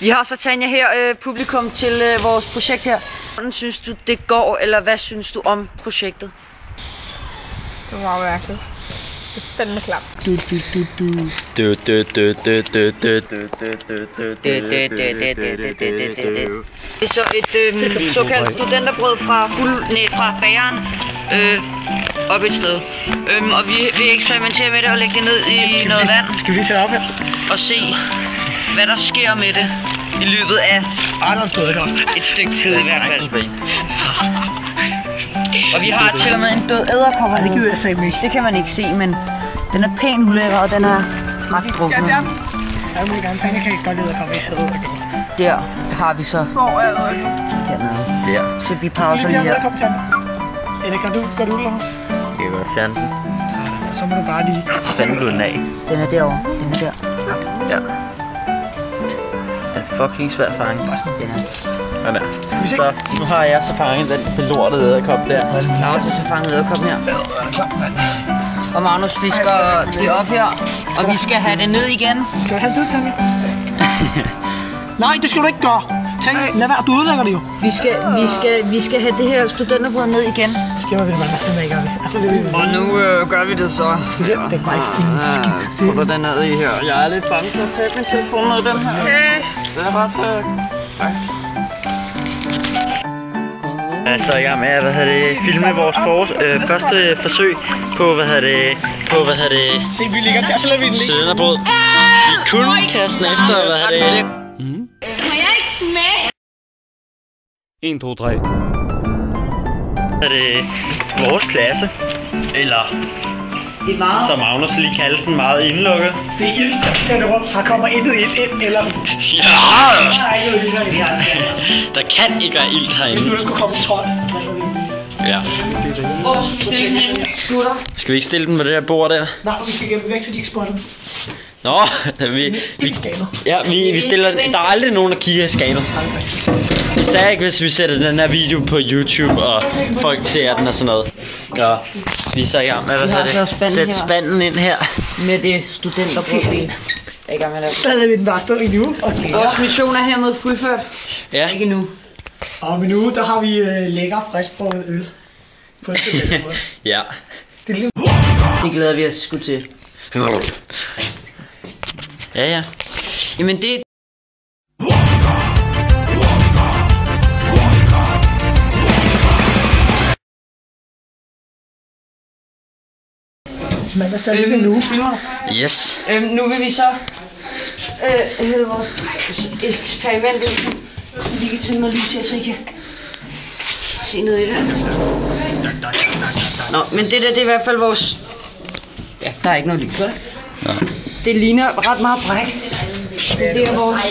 Vi har så Tanja her, publikum til vores projekt her. Hvordan synes du det går, eller hvad synes du om projektet? Det var meget mærkeligt. Det er fandme klamt. Det er så et såkaldt studenterbrød fra bageren op et sted. Og vi vil eksperimentere med det og lægge det ned i noget vand. Skal vi lige sætte op her? Og se, hvad der sker med det i løbet af et stykke tid i hvert fald. Og vi har til og med en død edderkop. Det gider jeg sagde ikke. Det kan man ikke se, men den er pæn ulækker, og den er ret druknet. Jeg vil gerne tænke, jeg kan godt lide at komme i hadet. Der har vi så. Hvor er det? Hernede. Der. Så vi pauser lige her. Eller gør du eller? Jeg kan godt fjerne den. Så må du bare lige... Fanden du den af. Den er derovre. Den er der. Ja. Den er fucking svær at fange. Den er. Sådan der. Så nu har jeg så fanget den belortede edderkop der. Jeg har også så fanget edderkoppen her. Og Magnus fisker det op her. Og vi skal have det ned igen. Skal du have det, Tanja? Nej, det skal du ikke gøre. Tanja, lad være, du ødelægger det jo. Vi skal have det her studenterbrød ned igen. Det skal man vel bare sådan, ikke gør det. Altså, Og nu gør vi det så. Det er bare ikke fint skidt. Putter den ned i her. Jeg er lidt bange for at tage min telefon ned i den her. Det er ret Så i gang med at filme vores første forsøg på Se, vi ligger der, så lader vi den ligge. studenterbrød. Vi kunne kaste den efter Må jeg ikke smage? 1, 2, 3. vores klasse, eller Det var som Magnus lige kaldte den, meget indlukket. Det er ildt, rundt. Her kommer intet ind, eller... Ja! Der er ikke noget ild her. Der kan ikke være ild herinde. Nu skulle komme Trods. Ja. Hvor skal vi stille den hen? Gutter? Skal vi ikke stille den på det her bord der? Nej, vi skal gemme væk, så de ikke spotter. Nå, vi stiller den. Der er aldrig nogen, der kigger i skabet. Især ikke, hvis vi sætter den her video på YouTube, og folk ser den og sådan noget. Ja, vi er så i gang med, sæt spanden ind her. Med det studenterbrød i. Jeg er i gang med at lave. Der lader vi den bare stå i nu. Vores mission er hermed fuldført. Ja. Ikke nu. Og nu, der har vi lækker friskbrødet øl. På et studenterbrød. Ja. Det glæder vi os sgu til. Ja. Jamen det... Man er stadig en uge. Yes. Nu vil vi så hælde vores eksperiment ud. Vi kan tænde noget lys her, så I kan se ned i det. Nå, men det der, det er i hvert fald vores... Ja, der er ikke noget lys, vel? Ja. Det ligner ret meget bræk. Det er vores...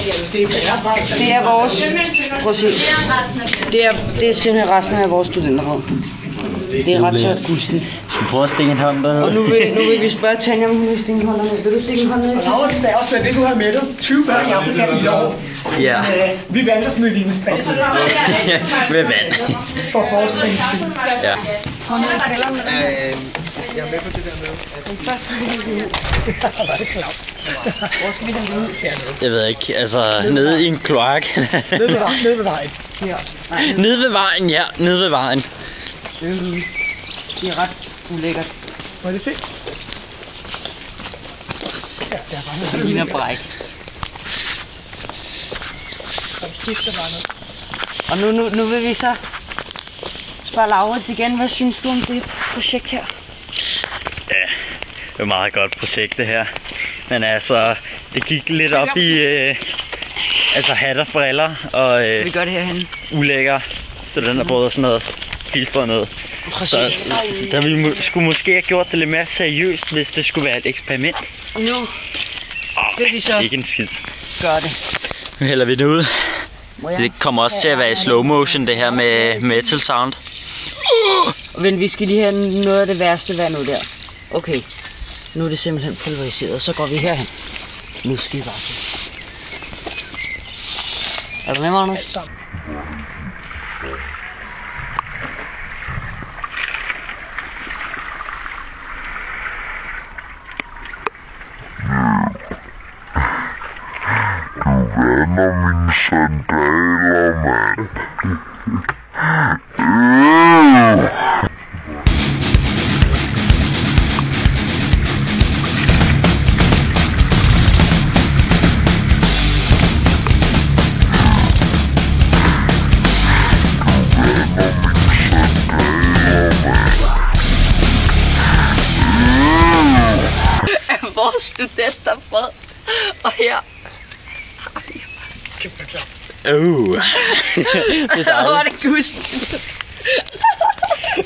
Det er vores... Prøv at se. Det er simpelthen resten af vores studenterbrød. Det er ret så gustigt. Skal vi prøve at stikke en hånd dernede? Og nu vil vi spørge Tanja, om hun vil stikke en hånd dernede. Vil du stikke en hånd dernede? Og det er også det, du har med dig. 20 børn i Afrika i år. Ja. Vi valgte at smide dine spand. Med vand. For forskningens skyld. Ja. Kom ned i kælderen med den. Jeg er med på det der med. Den første skal vi hælde ud. Hvor skal vi hælde ud? Jeg ved ikke, altså nede i en kloak. Nede ved vejen. Nede ved vejen, ja. Nede ved vejen. Det er ret ulækkert. Må jeg se? Ja, det er faktisk Det ligner bræk. Og nu vil vi så spørge Laurits igen. Hvad synes du om det projekt her? Ja, det er et meget godt projekt det her. Men altså, det gik lidt op i altså hat og briller og Vi gør det herhen. ulækker studenterbrød og sådan noget. Filsbrød noget. Så vi skulle måske have gjort det lidt mere seriøst, hvis det skulle være et eksperiment. Nu vil vi så ikke en skid. gøre det. Nu hælder vi det ud. Det kommer også til at være i slow motion, det her med metal sound. Men vi skal lige have noget af det værste vand ud der. Okay, nu er det simpelthen pulveriseret, så går vi herhen. Nu skal vi bare se. Er du med, Magnus? Du vanner min Vores studenter fred. Og her Det er dejligt. det gusten.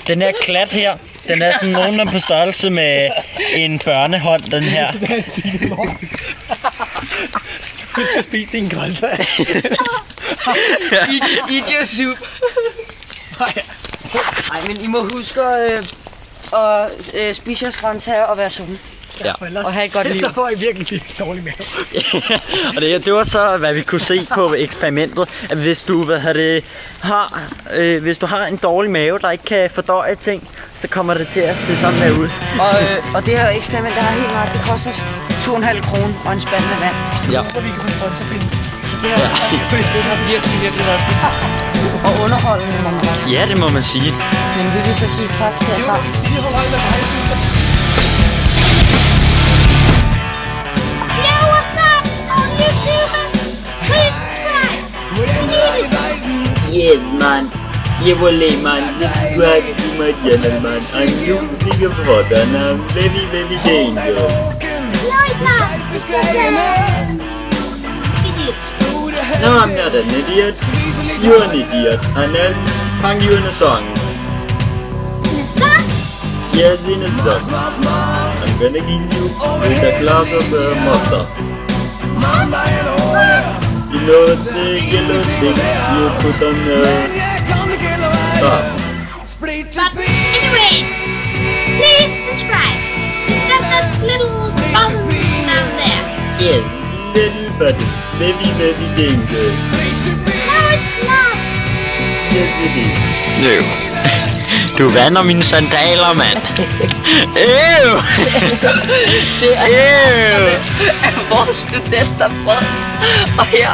Den her klat her, den er sådan nogenlunde på størrelse med en børnehånd, den her. Du skal spise din grøntsag. Eat your soup. Nej, men I må huske at spise jeres grøntsager og være sunde. Ja. Og have et godt liv. Så får I virkelig dårlig mave. Og det var så, hvad vi kunne se på eksperimentet, at hvis du, hvis du har en dårlig mave, der ikke kan fordøje ting, så kommer det til at se sådan der ud. Og det her eksperiment, der har helt ret, det koster 2,5 kroner og en spand med vand. Ja. Så vi kan få sponsorpenge. Det har virkelig været fedt. Og underholdende, må man også. Ja, det må man sige. Men vi vil så sige tak til jer. Yes, man. Yesterday, man, subscribe to my channel, man. And you think about it, and I'm very, very dangerous. No, it's not. It's just an idiot. No, I'm not an idiot. You're an idiot, and I'll hang you in a song. Son? Yes, in a song. I'm gonna give you with a glass of mustard. You know the yellow thing you put on the top. But anyway, please subscribe. It's just that little button down there. Yes, little button. Very, very dangerous. No, it's not. Yes, it is. Øv. Du vander mine sandaler, mand. Øv! Det er vores studenter fred. Og her